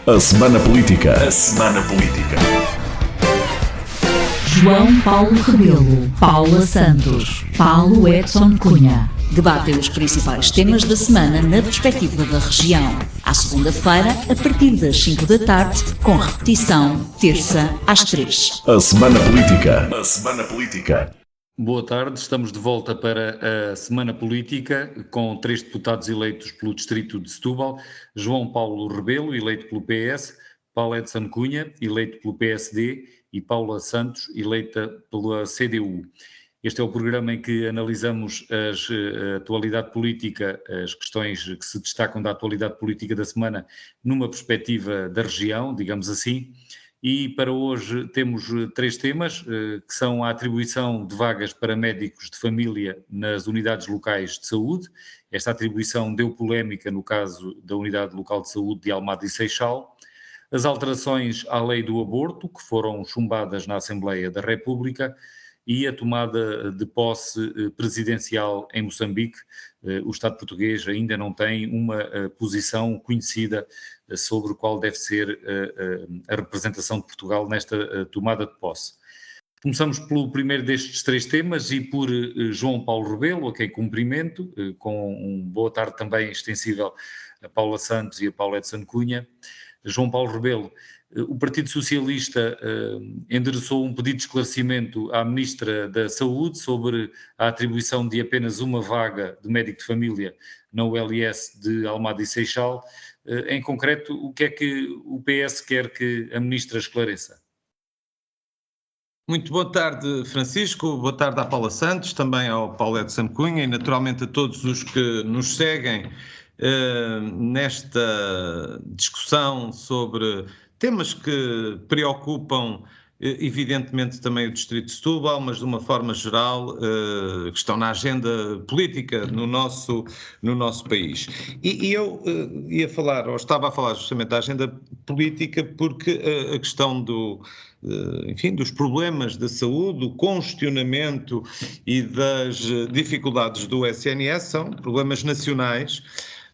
A Semana Política. A Semana Política. João Paulo Rebelo, Paula Santos, Paulo Edson Cunha. Debatem os principais temas da semana na perspectiva da região. À segunda-feira, a partir das 5 da tarde, com repetição, terça às 3. A Semana Política. A Semana Política. Boa tarde, estamos de volta para a Semana Política, com 3 deputados eleitos pelo Distrito de Setúbal: João Paulo Rebelo, eleito pelo PS, Paulo Edson Cunha, eleito pelo PSD, e Paula Santos, eleita pela CDU. Este é o programa em que analisamos a atualidade política, as questões que se destacam da atualidade política da semana numa perspectiva da região, digamos assim. E para hoje temos 3 temas, que são a atribuição de vagas para médicos de família nas unidades locais de saúde. Esta atribuição deu polémica no caso da Unidade Local de Saúde de Almada e Seixal. As alterações à lei do aborto, que foram chumbadas na Assembleia da República, e a tomada de posse presidencial em Moçambique. O Estado português ainda não tem uma posição conhecida sobre qual deve ser a representação de Portugal nesta tomada de posse. Começamos pelo primeiro destes 3 temas e por João Paulo Rebelo, a quem cumprimento, com boa tarde também extensível a Paula Santos e a Paulo Edson Cunha. João Paulo Rebelo, o Partido Socialista endereçou um pedido de esclarecimento à Ministra da Saúde sobre a atribuição de apenas uma vaga de médico de família na ULS de Almada e Seixal. Em concreto, o que é que o PS quer que a Ministra esclareça? Muito boa tarde, Francisco, boa tarde à Paula Santos, também ao Paulo Edson Cunha e naturalmente a todos os que nos seguem nesta discussão sobre temas que preocupam evidentemente também o Distrito de Setúbal, mas de uma forma geral que estão na agenda política no nosso país. E eu ia falar, ou estava a falar justamente da agenda política, porque a questão dos problemas da saúde, do congestionamento e das dificuldades do SNS são problemas nacionais,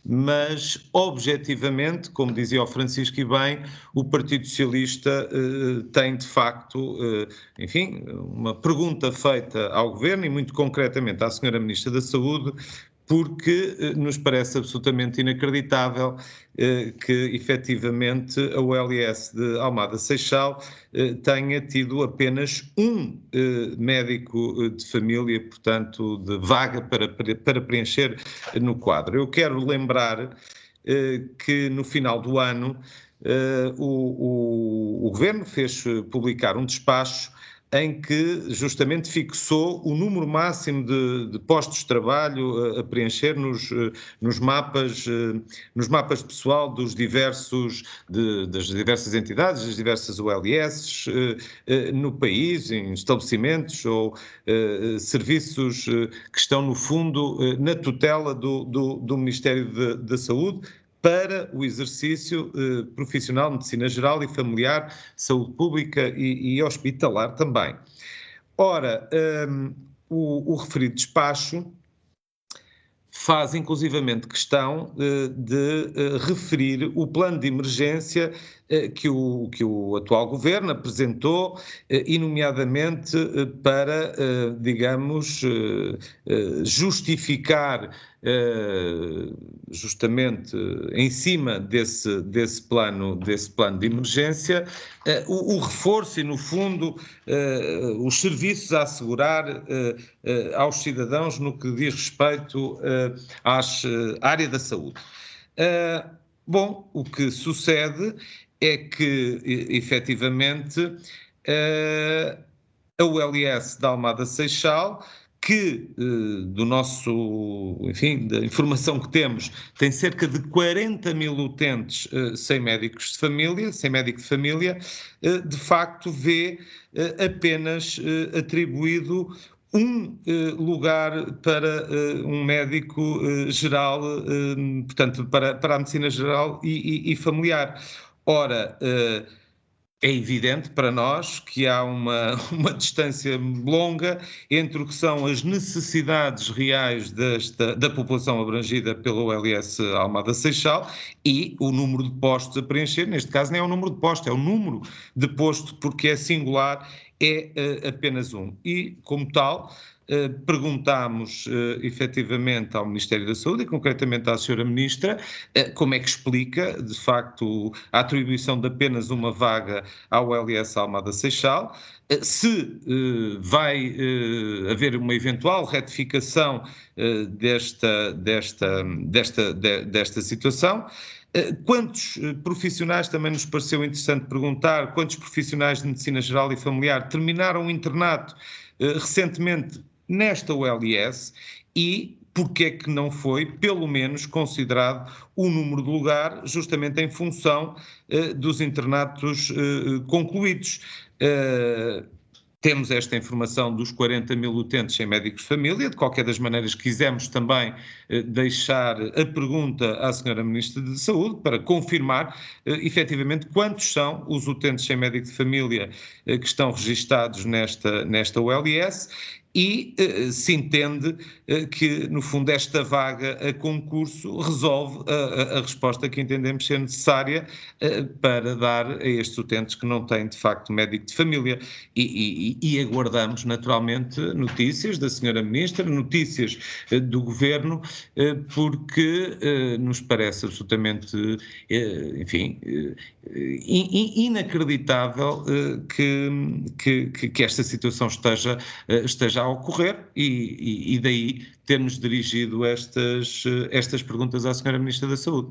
mas objetivamente, como dizia o Francisco e bem, o Partido Socialista tem de facto, uma pergunta feita ao Governo e muito concretamente à Senhora Ministra da Saúde, porque nos parece absolutamente inacreditável que efetivamente a ULS de Almada Seixal tenha tido apenas um médico de família, portanto, de vaga para preencher no quadro. Eu quero lembrar que no final do ano o Governo fez publicar um despacho em que justamente fixou o número máximo de postos de trabalho a preencher nos mapas de pessoal das diversas entidades, das diversas ULS no país, em estabelecimentos ou serviços que estão no fundo na tutela do Ministério da Saúde, para o exercício profissional de medicina geral e familiar, saúde pública e hospitalar também. Ora, o referido despacho faz inclusivamente questão de referir o plano de emergência que o atual Governo apresentou, e nomeadamente para, justificar justamente em cima desse plano de emergência o reforço e, no fundo, os serviços a assegurar aos cidadãos no que diz respeito à área da saúde. O que sucede é que, efetivamente, a ULS da Almada Seixal, que da informação que temos, tem cerca de 40 mil utentes sem médico de família, de facto vê apenas atribuído um lugar para um médico geral, portanto, para a medicina geral e familiar. Ora, É evidente para nós que há uma distância longa entre o que são as necessidades reais da população abrangida pelo OLS Almada Seixal e o número de postos a preencher. Neste caso nem é o número de postos, é o número de postos, porque é singular, é apenas um. E, como tal, perguntámos efetivamente ao Ministério da Saúde e concretamente à Sra. Ministra como é que explica, de facto, a atribuição de apenas uma vaga ao OLS Almada Seixal, se vai haver uma eventual retificação desta situação. Quantos profissionais, também nos pareceu interessante perguntar, quantos profissionais de medicina geral e familiar terminaram o internato recentemente nesta OLS e porque é que não foi, pelo menos, considerado o número de lugar justamente em função dos internatos concluídos. Temos esta informação dos 40 mil utentes sem médicos de família. De qualquer das maneiras, quisemos também deixar a pergunta à Sra. Ministra da Saúde para confirmar efetivamente quantos são os utentes sem médico de família que estão registados nesta OLS e se entende que, no fundo, esta vaga a concurso resolve a resposta que entendemos ser necessária para dar a estes utentes que não têm, de facto, médico de família. E aguardamos, naturalmente, notícias da Sra. Ministra, notícias do Governo, porque nos parece absolutamente, enfim, inacreditável que esta situação esteja a ocorrer e daí termos dirigido estas perguntas à Sra. Ministra da Saúde.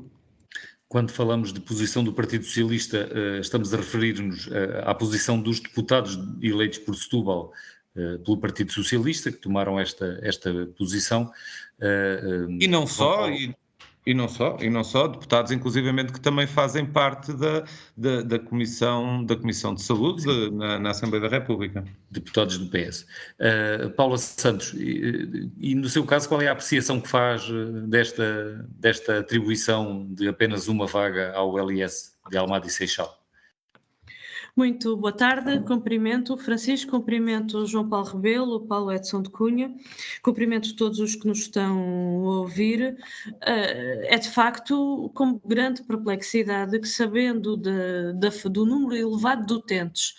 Quando falamos de posição do Partido Socialista, estamos a referir-nos à posição dos deputados eleitos por Setúbal pelo Partido Socialista, que tomaram esta posição. E não só, e não só, deputados inclusivamente que também fazem parte da Comissão de Saúde na Assembleia da República. Deputados do PS. Paula Santos, e no seu caso, qual é a apreciação que faz desta atribuição de apenas uma vaga ao LS de Almada e Seixal? Muito boa tarde, cumprimento o Francisco, cumprimento o João Paulo Rebelo, o Paulo Edson de Cunha, cumprimento todos os que nos estão a ouvir. É de facto com grande perplexidade que, sabendo do número elevado de utentes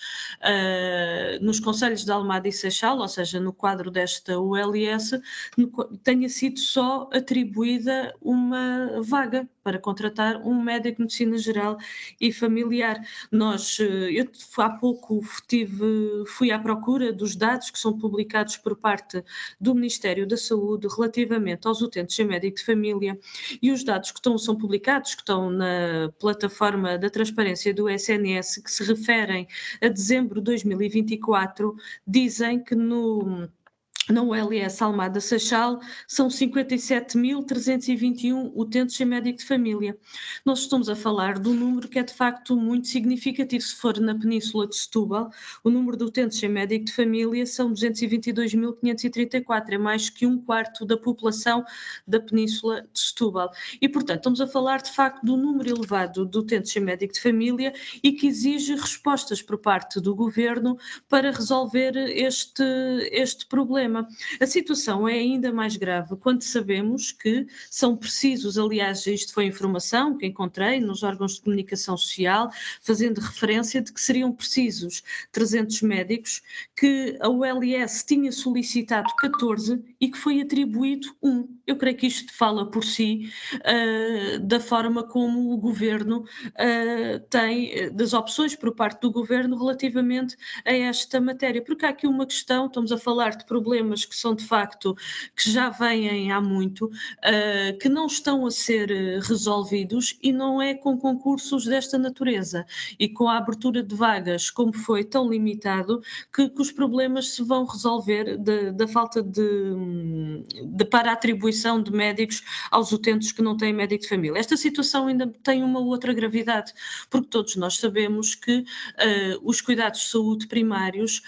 nos concelhos de Almada e Seixal, ou seja, no quadro desta ULS, tenha sido só atribuída uma vaga para contratar um médico de medicina geral e familiar. Eu há pouco fui à procura dos dados que são publicados por parte do Ministério da Saúde relativamente aos utentes sem médico de família, e os dados que são publicados, que estão na plataforma da transparência do SNS, que se referem a dezembro de 2024, dizem que na ULS Almada Seixal são 57.321 utentes sem médico de família. Nós estamos a falar de um número que é de facto muito significativo. Se for na Península de Setúbal, o número de utentes sem médico de família são 222.534, é mais que um quarto da população da Península de Setúbal. E, portanto, estamos a falar de facto de um número elevado de utentes sem médico de família e que exige respostas por parte do Governo para resolver este problema. A situação é ainda mais grave quando sabemos que são precisos, aliás, isto foi informação que encontrei nos órgãos de comunicação social, fazendo referência de que seriam precisos 300 médicos, que a ULS tinha solicitado 14 e que foi atribuído 1. Eu creio que isto fala por si da forma como o Governo tem, das opções por parte do Governo relativamente a esta matéria, porque há aqui uma questão, estamos a falar de problemas que são de facto, que já vêm há muito, que não estão a ser resolvidos, e não é com concursos desta natureza e com a abertura de vagas como foi tão limitado que os problemas se vão resolver da falta para a atribuição distribuição de médicos aos utentes que não têm médico de família. Esta situação ainda tem uma outra gravidade, porque todos nós sabemos que os cuidados de saúde primários,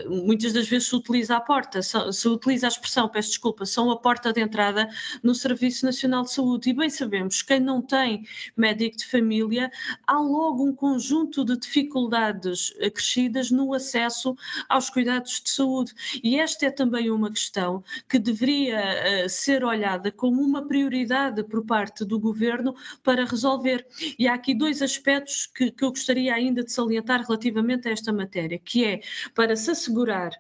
muitas das vezes se utiliza a porta, se utiliza a expressão, peço desculpa, são a porta de entrada no Serviço Nacional de Saúde, e bem sabemos que quem não tem médico de família, há logo um conjunto de dificuldades acrescidas no acesso aos cuidados de saúde, e esta é também uma questão que deveria ser olhada como uma prioridade por parte do Governo para resolver. E há aqui dois aspectos que eu gostaria ainda de salientar relativamente a esta matéria, que é para se assegurar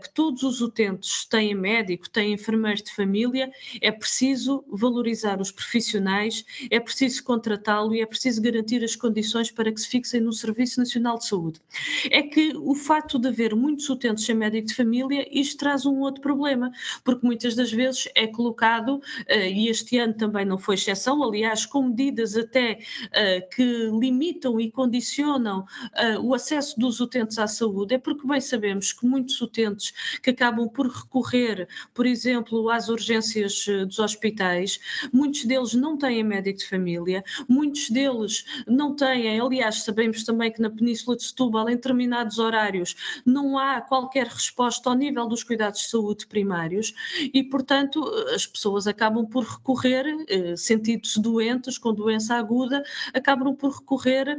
que todos os utentes têm médico, têm enfermeiro de família, é preciso valorizar os profissionais, é preciso contratá-lo e é preciso garantir as condições para que se fixem no Serviço Nacional de Saúde. É que o facto de haver muitos utentes sem médico de família, isto traz um outro problema, porque muitas das vezes é colocado, e este ano também não foi exceção, aliás, com medidas até que limitam e condicionam o acesso dos utentes à saúde, é porque bem sabemos que muitos utentes que acabam por recorrer, por exemplo, às urgências dos hospitais, muitos deles não têm médico de família, muitos deles não têm, aliás, sabemos também que na Península de Setúbal, em determinados horários, não há qualquer resposta ao nível dos cuidados de saúde primários e, portanto, as pessoas acabam por recorrer, sentindo-se doentes, com doença aguda, acabam por recorrer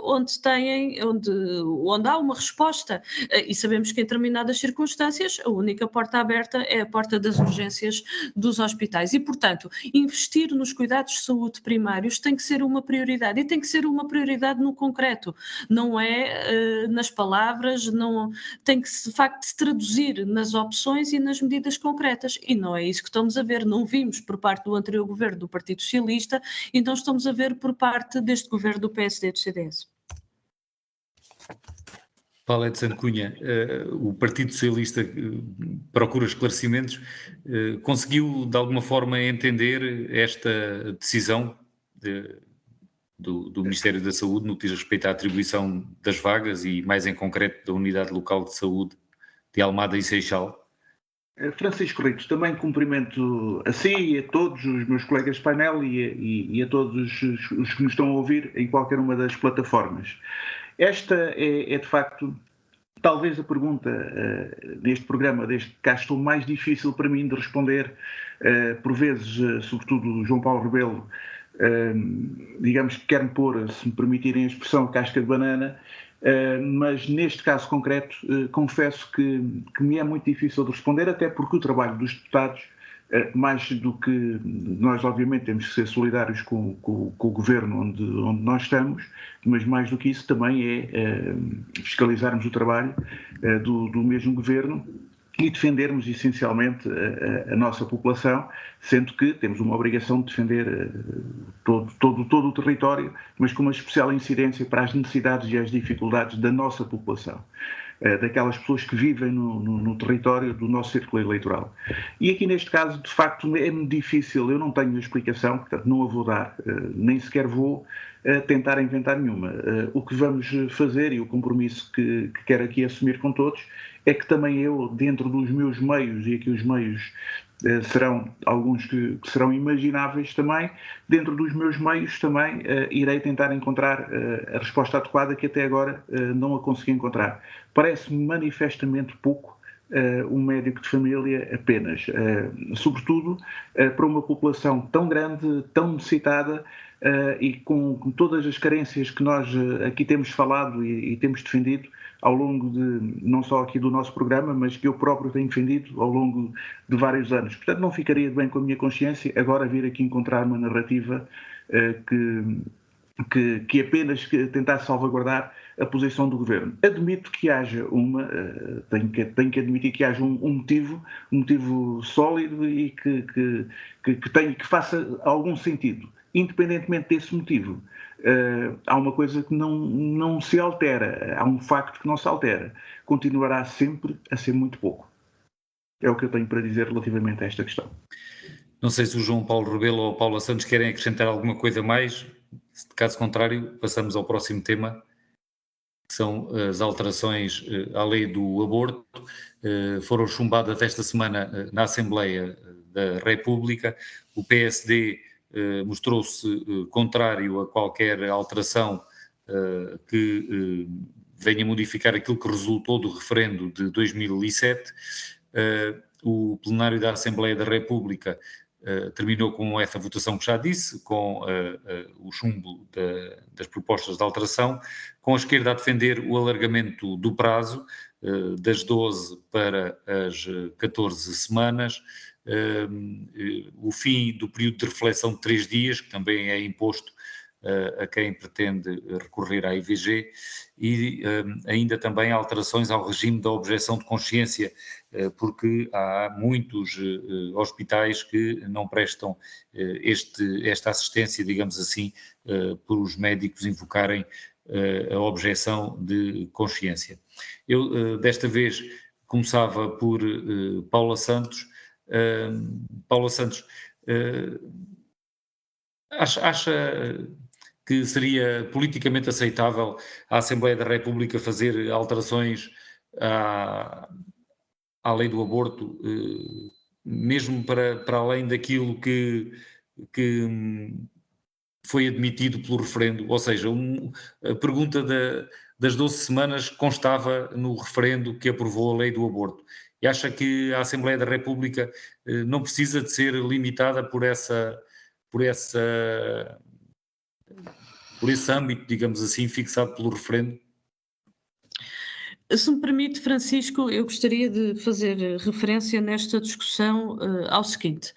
onde há uma resposta. E sabemos que em determinadas circunstâncias a única porta aberta é a porta das urgências dos hospitais. E, portanto, investir nos cuidados de saúde primários tem que ser uma prioridade e tem que ser uma prioridade no concreto, não é nas palavras, não, tem que de facto se traduzir nas opções e nas medidas concretas, e não é isso que estamos a ver, não vimos por parte do anterior governo do Partido Socialista e não estamos a ver por parte deste governo do PSD e do CDS. Paulo Edson Cunha, o Partido Socialista procura esclarecimentos, conseguiu de alguma forma entender esta decisão do Ministério da Saúde no que diz respeito à atribuição das vagas e mais em concreto da Unidade Local de Saúde de Almada e Seixal? Francisco Rito, também cumprimento a si e a todos os meus colegas de painel e a todos os que nos estão a ouvir em qualquer uma das plataformas. Esta é de facto, talvez a pergunta neste programa, desde que cá estou, mais difícil para mim de responder, por vezes, sobretudo o João Paulo Rebelo, digamos que quer-me pôr, se me permitirem a expressão, casca de banana, mas neste caso concreto confesso que me é muito difícil de responder, até porque o trabalho dos deputados, mais do que nós obviamente temos que ser solidários com o governo onde nós estamos, mas mais do que isso também é fiscalizarmos o trabalho do mesmo governo e defendermos essencialmente a nossa população, sendo que temos uma obrigação de defender todo o território, mas com uma especial incidência para as necessidades e as dificuldades da nossa população, daquelas pessoas que vivem no território do nosso círculo eleitoral. E aqui neste caso, de facto, é-me difícil, eu não tenho explicação, portanto não a vou dar, nem sequer vou tentar inventar nenhuma. O que vamos fazer e o compromisso que quero aqui assumir com todos é que também eu, dentro dos meus meios, e aqui os meios serão alguns que serão imagináveis também, dentro dos meus meios também irei tentar encontrar a resposta adequada que até agora não a consegui encontrar. Parece-me manifestamente pouco um médico de família apenas, sobretudo para uma população tão grande, tão necessitada e com todas as carências que nós aqui temos falado e temos defendido ao longo de, não só aqui do nosso programa, mas que eu próprio tenho defendido ao longo de vários anos. Portanto, não ficaria bem com a minha consciência agora vir aqui encontrar uma narrativa que apenas tentasse salvaguardar a posição do governo. Admito que haja tenho que admitir que haja um motivo sólido e que faça algum sentido. Independentemente desse motivo, há uma coisa que não se altera, há um facto que não se altera. Continuará sempre a ser muito pouco. É o que eu tenho para dizer relativamente a esta questão. Não sei se o João Paulo Rebelo ou a Paula Santos querem acrescentar alguma coisa mais. Caso contrário, passamos ao próximo tema, que são as alterações à lei do aborto. Foram chumbadas esta semana na Assembleia da República. O PSD mostrou-se contrário a qualquer alteração que venha modificar aquilo que resultou do referendo de 2007. O plenário da Assembleia da República terminou com essa votação que já disse, com o chumbo das propostas de alteração, com a esquerda a defender o alargamento do prazo das 12 para as 14 semanas, o fim do período de reflexão de 3 dias, que também é imposto a quem pretende recorrer à IVG, e ainda também alterações ao regime da objeção de consciência, porque há muitos hospitais que não prestam esta assistência, digamos assim, por os médicos invocarem a objeção de consciência. Eu, desta vez, começava por Paula Santos. Paula Santos, acha que seria politicamente aceitável a Assembleia da República fazer alterações à lei do aborto, mesmo para além daquilo que foi admitido pelo referendo? Ou seja, a pergunta das 12 semanas constava no referendo que aprovou a lei do aborto. E acha que a Assembleia da República não precisa de ser limitada por esse âmbito, digamos assim, fixado pelo referendo? Se me permite, Francisco, eu gostaria de fazer referência nesta discussão ao seguinte.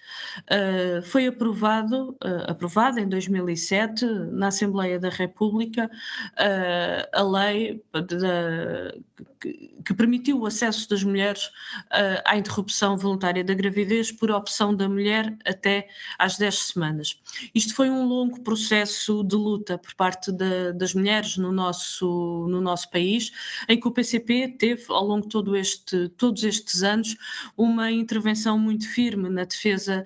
Foi aprovada em 2007, na Assembleia da República, a lei que permitiu o acesso das mulheres à interrupção voluntária da gravidez por opção da mulher até às 10 semanas. Isto foi um longo processo de luta por parte das mulheres no nosso país, em que o PCP teve, ao longo de todos estes anos, uma intervenção muito firme na defesa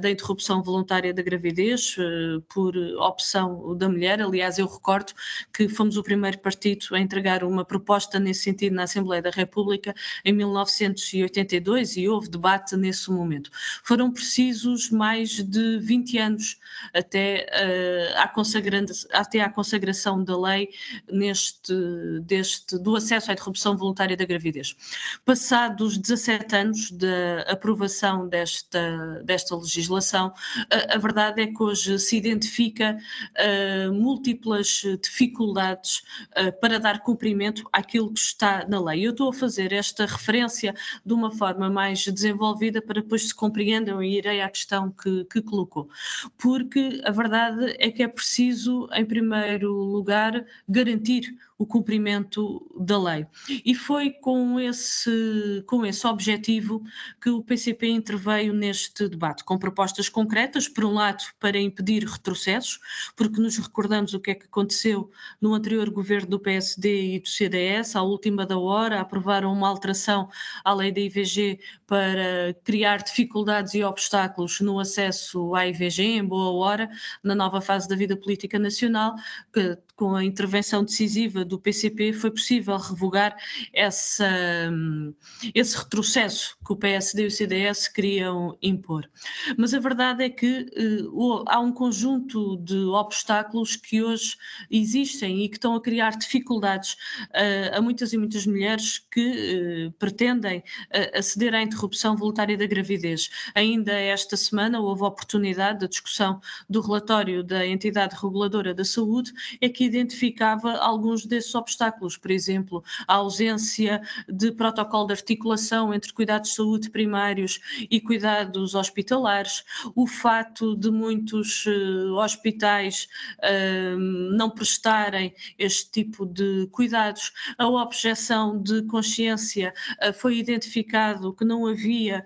da interrupção voluntária da gravidez por opção da mulher. Aliás, eu recordo que fomos o primeiro partido a entregar uma proposta nesse sentido na Assembleia da República em 1982 e houve debate nesse momento. Foram precisos mais de 20 anos até à consagração da lei do acesso à interrupção voluntária da gravidez. Passados 17 anos da aprovação desta legislação, a verdade é que hoje se identifica múltiplas dificuldades para dar cumprimento àquilo que está na lei. Eu estou a fazer esta referência de uma forma mais desenvolvida para depois se compreendam e irei à questão que colocou. Porque a verdade é que é preciso, em primeiro lugar, garantir o cumprimento da lei. E foi com esse objetivo que o PCP interveio neste debate, com propostas concretas, por um lado, para impedir retrocessos, porque nos recordamos o que é que aconteceu no anterior governo do PSD e do CDS, à última da hora, aprovaram uma alteração à lei da IVG para criar dificuldades e obstáculos no acesso à IVG, em boa hora, na nova fase da vida política nacional, que com a intervenção decisiva do PCP foi possível revogar esse retrocesso que o PSD e o CDS queriam impor. Mas a verdade é que há um conjunto de obstáculos que hoje existem e que estão a criar dificuldades a muitas e muitas mulheres que pretendem aceder à interrupção voluntária da gravidez. Ainda esta semana houve a oportunidade da discussão do relatório da entidade reguladora da saúde, é que identificava alguns desses obstáculos, por exemplo, a ausência de protocolo de articulação entre cuidados de saúde primários e cuidados hospitalares, o fato de muitos hospitais não prestarem este tipo de cuidados, a objeção de consciência, foi identificado que não havia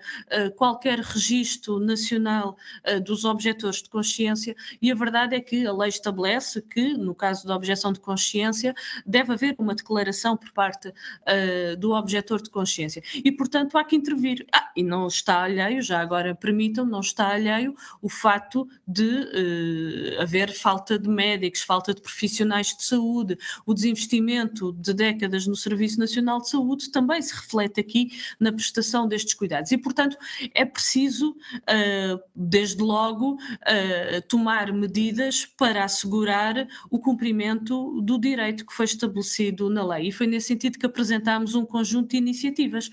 qualquer registro nacional dos objetores de consciência e a verdade é que a lei estabelece que, no caso da objeção de consciência, deve haver uma declaração por parte do objetor de consciência. E, portanto, há que intervir. E não está alheio, já agora permitam, não está alheio o facto de haver falta de médicos, falta de profissionais de saúde, o desinvestimento de décadas no Serviço Nacional de Saúde também se reflete aqui na prestação destes cuidados. E, portanto, é preciso, desde logo, tomar medidas para assegurar o cumprimento do direito que foi estabelecido na lei. E foi nesse sentido que apresentámos um conjunto de iniciativas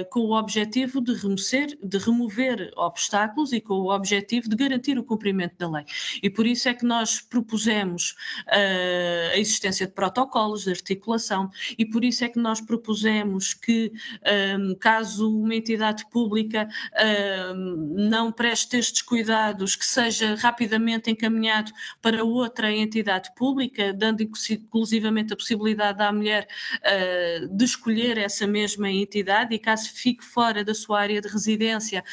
com o objetivo de remover obstáculos e com o objetivo de garantir o cumprimento da lei. E por isso é que nós propusemos a existência de protocolos de articulação e por isso é que nós propusemos que, caso uma entidade pública não preste estes cuidados, que seja rapidamente encaminhado para outra entidade pública, dando inclusivamente a possibilidade à mulher de escolher essa mesma entidade e caso fique fora da sua área de residência,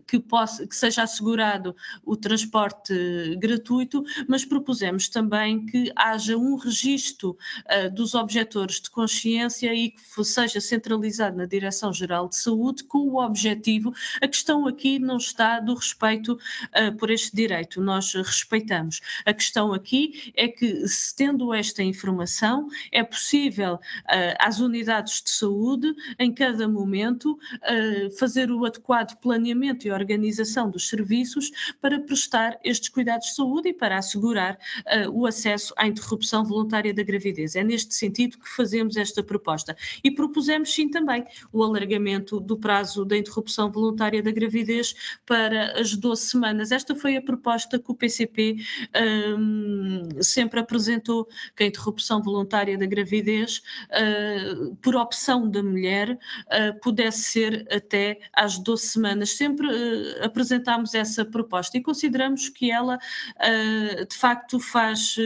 que seja assegurado o transporte gratuito, mas propusemos também que haja um registro dos objetores de consciência e que seja centralizado na Direção-Geral de Saúde com o objetivo, a questão aqui não está do respeito por este direito, nós respeitamos. A questão aqui é que, se tendo esta informação, é possível às unidades de saúde, em cada momento, fazer o adequado planeamento e organização dos serviços para prestar estes cuidados de saúde e para assegurar o acesso à interrupção voluntária da gravidez. É neste sentido que fazemos esta proposta. E propusemos sim também o alargamento do prazo da interrupção voluntária da gravidez para as 12 semanas. Esta foi a proposta que o PCP sempre apresentou, que a interrupção voluntária da gravidez, por opção da mulher, pudesse ser até às 12 semanas. Sempre apresentámos essa proposta e consideramos que ela de facto faz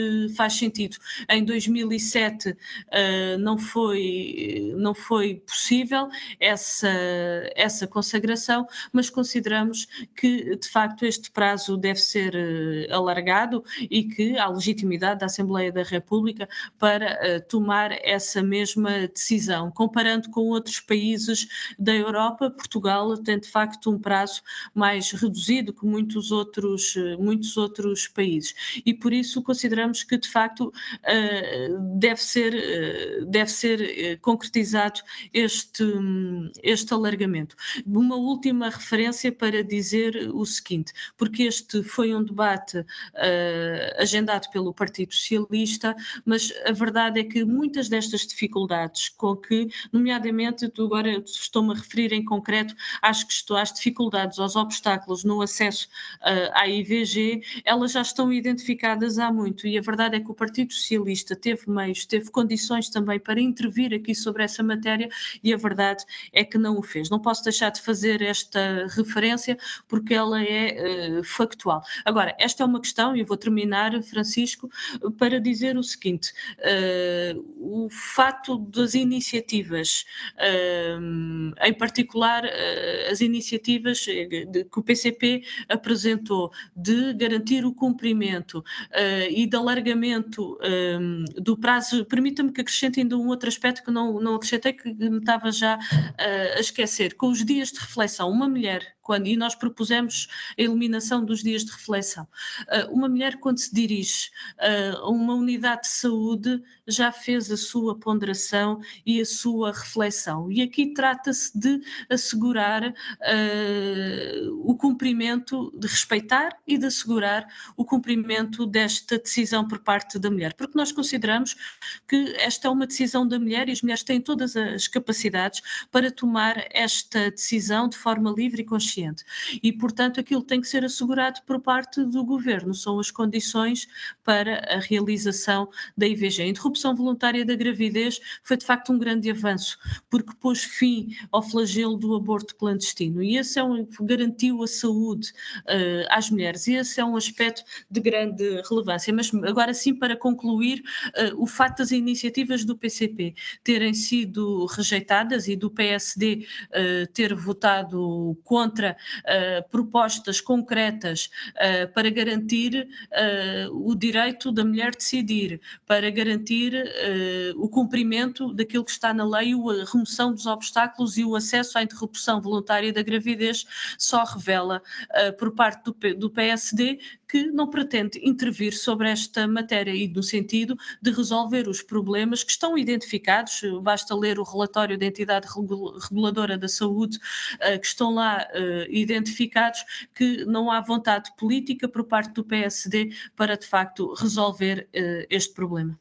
sentido. Em 2007 não foi possível essa consagração, mas consideramos que de facto este prazo deve ser alargado e que há legitimidade da Assembleia da República para tomar essa mesma decisão. Comparando com outros países da Europa, Portugal tem de facto um prazo mais reduzido que muitos outros países e por isso consideramos que de facto deve ser concretizado este alargamento. Uma última referência para dizer o seguinte, porque este foi um debate agendado pelo Partido Socialista, mas a verdade é que muitas destas dificuldades com que, nomeadamente, agora estou-me a referir em concreto às dificuldades, aos obstáculos no acesso à IVG, elas já estão identificadas há muito e a verdade é que o Partido Socialista teve meios, teve condições também para intervir aqui sobre essa matéria e a verdade é que não o fez. Não posso deixar de fazer esta referência porque ela é factual. Agora, esta é uma questão, e eu vou terminar, Francisco, para dizer o seguinte, o fato das iniciativas, em particular as iniciativas que o PCP apresentou de garantir o cumprimento e de alargamento do prazo, permita-me que acrescente ainda um outro aspecto que não acrescentei, que me estava já a esquecer, com os dias de reflexão, uma mulher, e nós propusemos a eliminação dos dias de reflexão. Uma mulher, quando se dirige a uma unidade de saúde, já fez a sua ponderação e a sua reflexão. E aqui trata-se de assegurar o cumprimento, de respeitar e de assegurar o cumprimento desta decisão por parte da mulher, porque nós consideramos que esta é uma decisão da mulher e as mulheres têm todas as capacidades para tomar esta decisão de forma livre e consciente. E, portanto, aquilo tem que ser assegurado por parte do Governo, são as condições para a realização da IVG. A interrupção voluntária da gravidez foi, de facto, um grande avanço, porque pôs fim ao flagelo do aborto clandestino e esse garantiu a saúde às mulheres e esse é um aspecto de grande relevância. Mas, agora sim, para concluir, o facto das iniciativas do PCP terem sido rejeitadas e do PSD ter votado contra contra propostas concretas para garantir o direito da mulher decidir, para garantir o cumprimento daquilo que está na lei, a remoção dos obstáculos e o acesso à interrupção voluntária da gravidez, só revela por parte do PSD que não pretende intervir sobre esta matéria e no sentido de resolver os problemas que estão identificados, basta ler o relatório da entidade reguladora da saúde, que estão lá identificados, que não há vontade política por parte do PSD para de facto resolver este problema.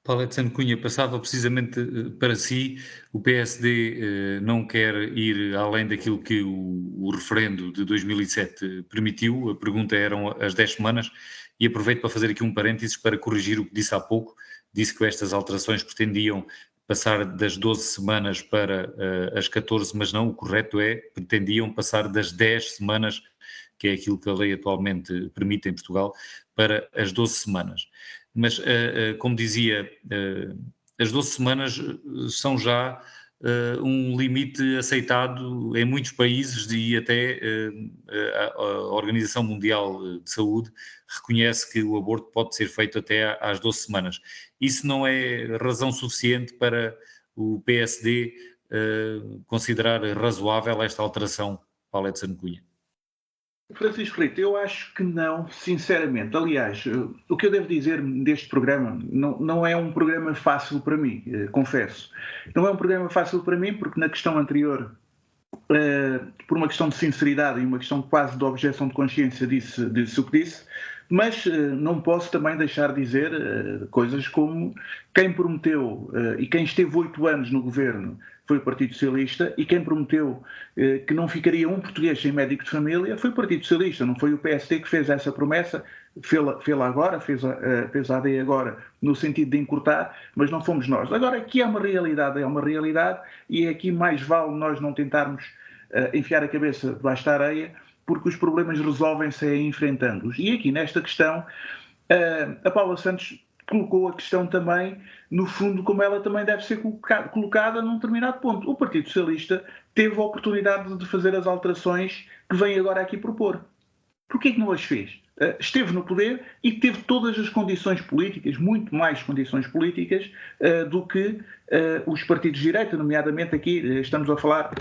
Paulette Santo Cunha, passava precisamente para si, o PSD não quer ir além daquilo que o referendo de 2007 permitiu, a pergunta eram as 10 semanas, e aproveito para fazer aqui um parênteses para corrigir o que disse há pouco, disse que estas alterações pretendiam passar das 12 semanas para as 14, mas não, o correto é, pretendiam passar das 10 semanas, que é aquilo que a lei atualmente permite em Portugal, para as 12 semanas. Mas, como dizia, as 12 semanas são já um limite aceitado em muitos países e até a Organização Mundial de Saúde reconhece que o aborto pode ser feito até às 12 semanas. Isso não é razão suficiente para o PSD considerar razoável esta alteração, Paulette Santo Cunha? Francisco Rito, eu acho que não, sinceramente. Aliás, o que eu devo dizer deste programa não é um programa fácil para mim, confesso. Não é um programa fácil para mim porque na questão anterior, por uma questão de sinceridade e uma questão quase de objeção de consciência, disse o que disse, mas não posso também deixar de dizer coisas como quem prometeu e quem esteve 8 anos no governo foi o Partido Socialista, e quem prometeu que não ficaria um português sem médico de família foi o Partido Socialista, não foi o PSD que fez essa promessa, fez-la agora, fez a AD agora, no sentido de encurtar, mas não fomos nós. Agora, aqui é uma realidade, e aqui mais vale nós não tentarmos enfiar a cabeça debaixo da areia, porque os problemas resolvem-se enfrentando-os. E aqui, nesta questão, a Paula Santos colocou a questão também, no fundo, como ela também deve ser colocada num determinado ponto. O Partido Socialista teve a oportunidade de fazer as alterações que vem agora aqui propor. Porquê que não as fez? Esteve no poder e teve todas as condições políticas, muito mais condições políticas do que os partidos de direita, nomeadamente aqui estamos a falar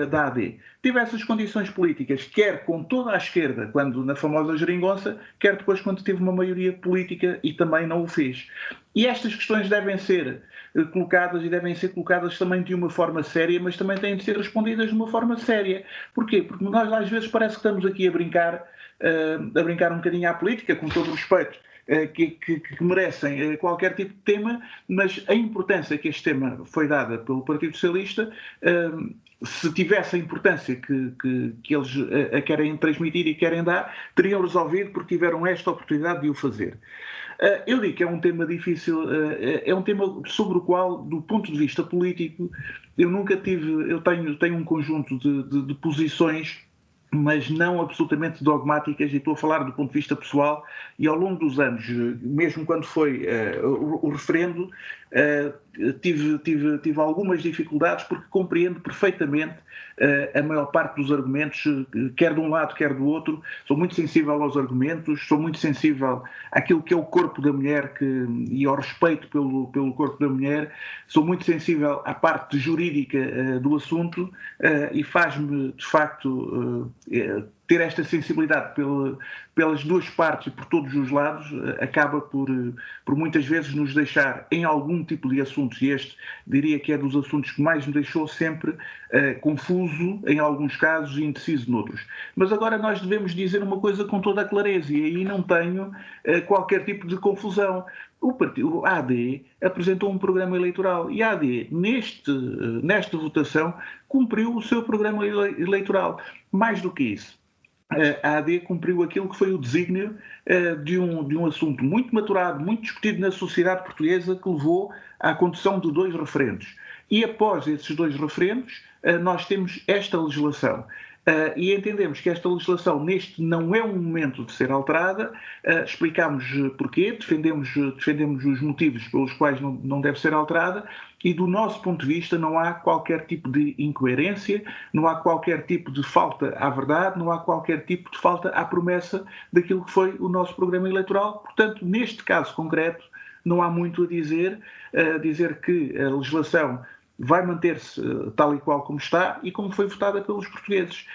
da AD. Teve essas condições políticas, quer com toda a esquerda, quando na famosa geringonça, quer depois quando teve uma maioria política e também não o fez. E estas questões devem ser colocadas e devem ser colocadas também de uma forma séria, mas também têm de ser respondidas de uma forma séria. Porquê? Porque nós às vezes parece que estamos aqui a brincar um bocadinho à política, com todo o respeito que merecem qualquer tipo de tema, mas a importância que este tema foi dada pelo Partido Socialista, se tivesse a importância que eles querem transmitir e querem dar, teriam resolvido porque tiveram esta oportunidade de o fazer. Eu digo que é um tema difícil, é um tema sobre o qual, do ponto de vista político, eu tenho um conjunto de posições, mas não absolutamente dogmáticas, e estou a falar do ponto de vista pessoal, e ao longo dos anos, mesmo quando foi o referendo, tive algumas dificuldades, porque compreendo perfeitamente a maior parte dos argumentos, quer de um lado, quer do outro. Sou muito sensível aos argumentos, sou muito sensível àquilo que é o corpo da mulher e ao respeito pelo corpo da mulher, sou muito sensível à parte jurídica do assunto, e faz-me, de facto, ter esta sensibilidade pelas duas partes e por todos os lados, acaba por muitas vezes nos deixar em algum tipo de assuntos, e este diria que é dos assuntos que mais me deixou sempre confuso em alguns casos e indeciso noutros. Mas agora nós devemos dizer uma coisa com toda a clareza, e aí não tenho qualquer tipo de confusão. A AD apresentou um programa eleitoral e a AD, nesta votação, cumpriu o seu programa eleitoral. Mais do que isso, a AD cumpriu aquilo que foi o desígnio de um assunto muito maturado, muito discutido na sociedade portuguesa, que levou à condução de 2 referendos. E após esses 2 referendos, nós temos esta legislação. E entendemos que esta legislação neste não é um momento de ser alterada, explicámos porquê, defendemos os motivos pelos quais não deve ser alterada, e do nosso ponto de vista não há qualquer tipo de incoerência, não há qualquer tipo de falta à verdade, não há qualquer tipo de falta à promessa daquilo que foi o nosso programa eleitoral. Portanto, neste caso concreto, não há muito a dizer que a legislação vai manter-se tal e qual como está e como foi votada pelos portugueses.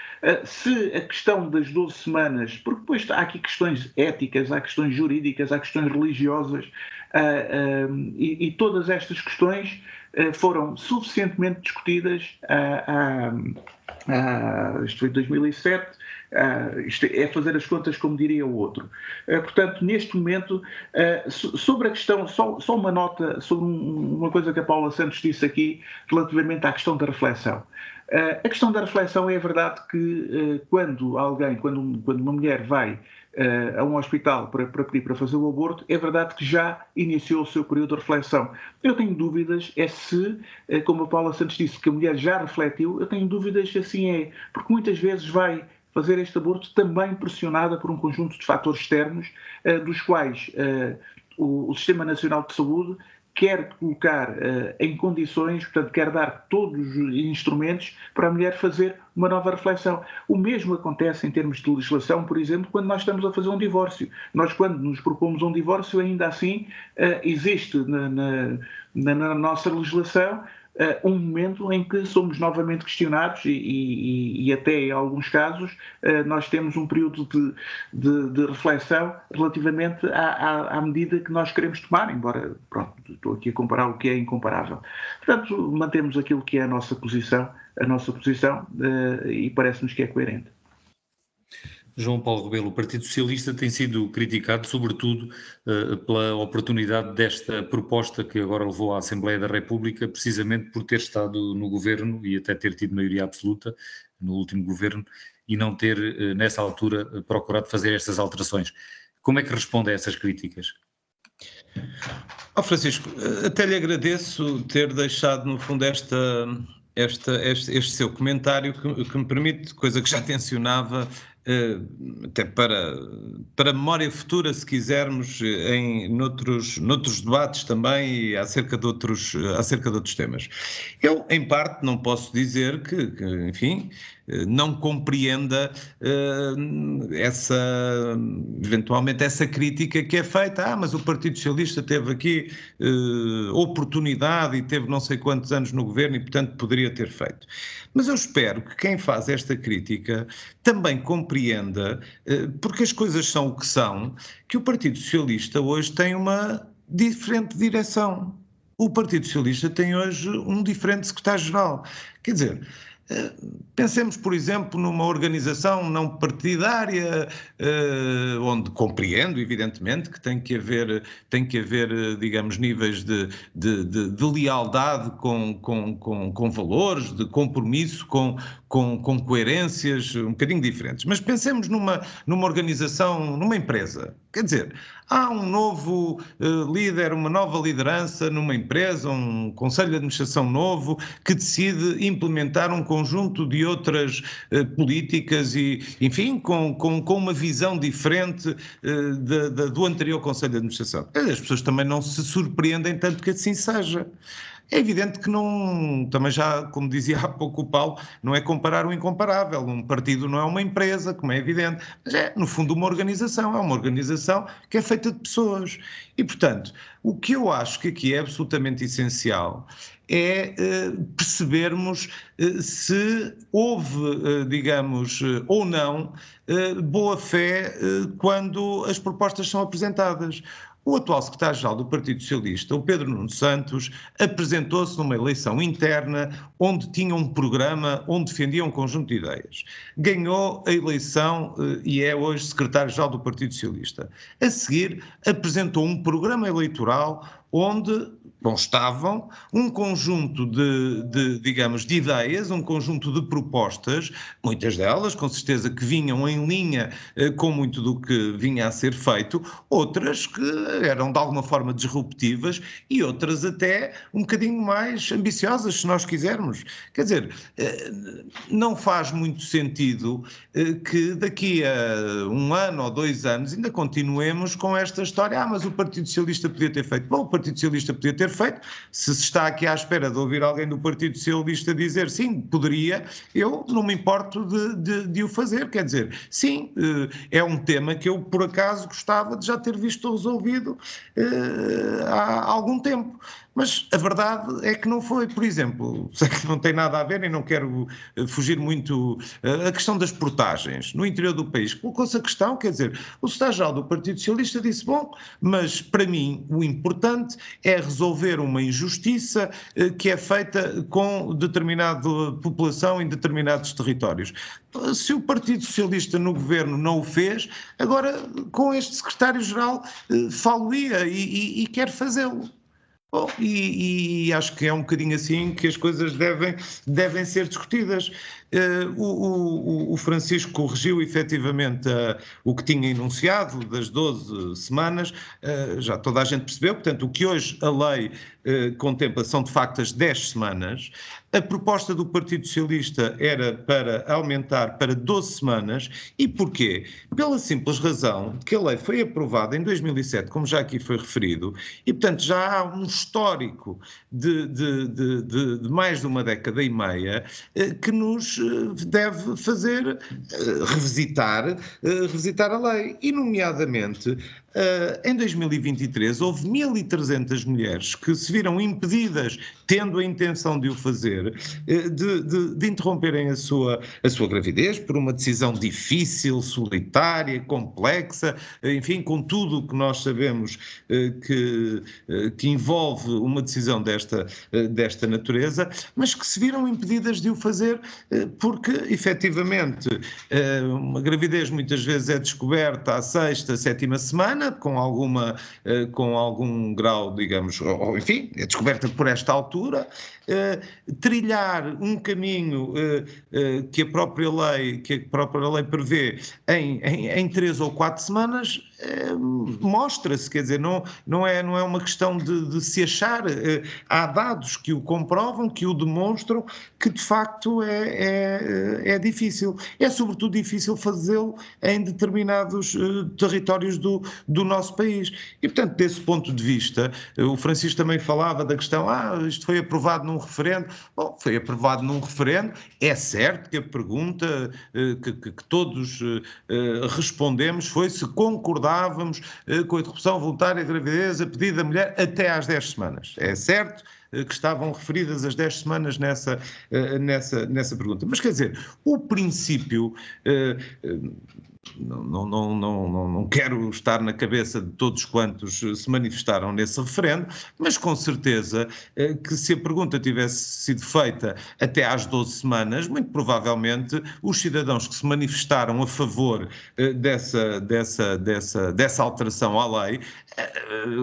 Se a questão das 12 semanas, porque depois há aqui questões éticas, há questões jurídicas, há questões religiosas, e todas estas questões foram suficientemente discutidas isto foi em 2007, isto é fazer as contas como diria o outro. Portanto, neste momento, sobre a questão, só uma nota sobre uma coisa que a Paula Santos disse aqui relativamente à questão da reflexão. A questão da reflexão é verdade que quando uma mulher vai a um hospital para pedir para fazer o aborto, é verdade que já iniciou o seu período de reflexão. Eu tenho dúvidas se, como a Paula Santos disse, que a mulher já refletiu, eu tenho dúvidas se assim é, porque muitas vezes vai fazer este aborto também pressionada por um conjunto de fatores externos, dos quais o Sistema Nacional de Saúde quer colocar em condições, portanto, quer dar todos os instrumentos para a mulher fazer uma nova reflexão. O mesmo acontece em termos de legislação, por exemplo, quando nós estamos a fazer um divórcio. Nós, quando nos propomos um divórcio, ainda assim existe na nossa legislação um momento em que somos novamente questionados e até em alguns casos nós temos um período de reflexão relativamente à medida que nós queremos tomar, embora, pronto, estou aqui a comparar o que é incomparável. Portanto, mantemos aquilo que é a nossa posição e parece-nos que é coerente. João Paulo Rebelo, o Partido Socialista tem sido criticado, sobretudo, pela oportunidade desta proposta que agora levou à Assembleia da República, precisamente por ter estado no governo e até ter tido maioria absoluta no último governo e não ter, nessa altura, procurado fazer estas alterações. Como é que responde a essas críticas? Francisco, até lhe agradeço ter deixado, no fundo, este seu comentário que me permite, coisa que já tencionava, até para memória futura, se quisermos, noutros debates também e acerca de outros temas. Eu, em parte, não posso dizer que enfim, não compreenda eventualmente essa crítica que é feita, mas o Partido Socialista teve aqui oportunidade e teve não sei quantos anos no governo e, portanto, poderia ter feito. Mas eu espero que quem faz esta crítica também compreenda, porque as coisas são o que são, que o Partido Socialista hoje tem uma diferente direção. O Partido Socialista tem hoje um diferente secretário-geral. Quer dizer, pensemos, por exemplo, numa organização não partidária, onde compreendo, evidentemente, que tem que haver, digamos, níveis de lealdade com valores, de compromisso com coerências um bocadinho diferentes. Mas pensemos numa organização, numa empresa. Quer dizer, há um novo líder, uma nova liderança numa empresa, um conselho de administração novo, que decide implementar um conjunto de outras políticas e, enfim, com uma visão diferente do anterior conselho de administração. As pessoas também não se surpreendem tanto que assim seja. É evidente que não, também já, como dizia há pouco o Paulo, não é comparar o incomparável. Um partido não é uma empresa, como é evidente, mas é, no fundo, uma organização que é feita de pessoas. E, portanto, o que eu acho que aqui é absolutamente essencial é percebermos se houve, digamos, ou não, boa fé quando as propostas são apresentadas. O atual secretário-geral do Partido Socialista, o Pedro Nuno Santos, apresentou-se numa eleição interna onde tinha um programa, onde defendia um conjunto de ideias. Ganhou a eleição e é hoje secretário-geral do Partido Socialista. A seguir, apresentou um programa eleitoral onde constavam um conjunto digamos, de ideias, um conjunto de propostas, muitas delas, com certeza, que vinham em linha com muito do que vinha a ser feito, outras que eram de alguma forma disruptivas e outras até um bocadinho mais ambiciosas, se nós quisermos. Quer dizer, não faz muito sentido que daqui a 1 ano ou 2 anos ainda continuemos com esta história, mas o Partido Socialista podia ter feito. Bom, o Partido Socialista podia ter feito, se está aqui à espera de ouvir alguém do Partido Socialista dizer sim, poderia, eu não me importo de o fazer, quer dizer, sim, é um tema que eu por acaso gostava de já ter visto resolvido há algum tempo. Mas a verdade é que não foi. Por exemplo, sei que não tem nada a ver e não quero fugir muito, a questão das portagens no interior do país. Colocou-se a questão, quer dizer, o secretário-geral do Partido Socialista disse, bom, mas para mim o importante é resolver uma injustiça que é feita com determinada população em determinados territórios. Se o Partido Socialista no governo não o fez, agora com este secretário-geral falo-ia e quer fazê-lo. Bom, e acho que é um bocadinho assim que as coisas devem ser discutidas. O Francisco corrigiu efetivamente o que tinha enunciado das 12 semanas, já toda a gente percebeu, portanto o que hoje a lei contempla são de facto as 10 semanas, a proposta do Partido Socialista era para aumentar para 12 semanas, e porquê? Pela simples razão que a lei foi aprovada em 2007, como já aqui foi referido, e portanto já há um histórico de mais de uma década e meia que nos deve fazer revisitar a lei, e nomeadamente em 2023 houve 1.300 mulheres que se viram impedidas, tendo a intenção de o fazer, de interromperem a sua gravidez por uma decisão difícil, solitária, complexa, enfim, com tudo o que nós sabemos que envolve uma decisão desta natureza, mas que se viram impedidas de o fazer porque, efetivamente, uma gravidez muitas vezes é descoberta à 6ª, 7ª semana, com algum grau, digamos, ou enfim, é descoberta por esta altura, trilhar um caminho que a própria lei prevê em 3 ou 4 semanas, mostra-se, quer dizer, não é uma questão de se achar, há dados que o comprovam, que o demonstram, que de facto é difícil. É sobretudo difícil fazê-lo em determinados territórios do nosso país. E, portanto, desse ponto de vista, o Francisco também falava da questão, isto foi aprovado num referendo. Bom, foi aprovado num referendo, é certo que a pergunta que todos respondemos foi se concordávamos com a interrupção voluntária de gravidez a pedido da mulher até às 10 semanas. É certo que estavam referidas as 10 semanas nessa pergunta. Mas, quer dizer, o princípio... Não quero estar na cabeça de todos quantos se manifestaram nesse referendo, mas com certeza que se a pergunta tivesse sido feita até às 12 semanas, muito provavelmente os cidadãos que se manifestaram a favor dessa alteração à lei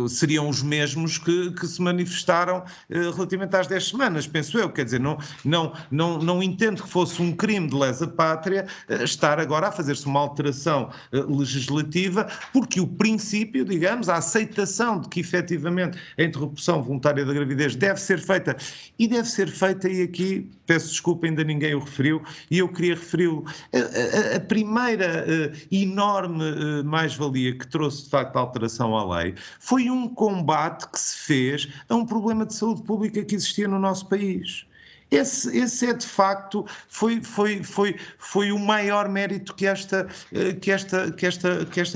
seriam os mesmos que se manifestaram relativamente às 10 semanas, penso eu. Quer dizer, não entendo que fosse um crime de lesa pátria estar agora a fazer-se uma alteração legislativa, porque o princípio, digamos, a aceitação de que efetivamente a interrupção voluntária da gravidez deve ser feita, e aqui peço desculpa, ainda ninguém o referiu, e eu queria referi-lo, a primeira enorme mais-valia que trouxe de facto a alteração à lei foi um combate que se fez a um problema de saúde pública que existia no nosso país. Esse é de facto, foi o maior mérito que esta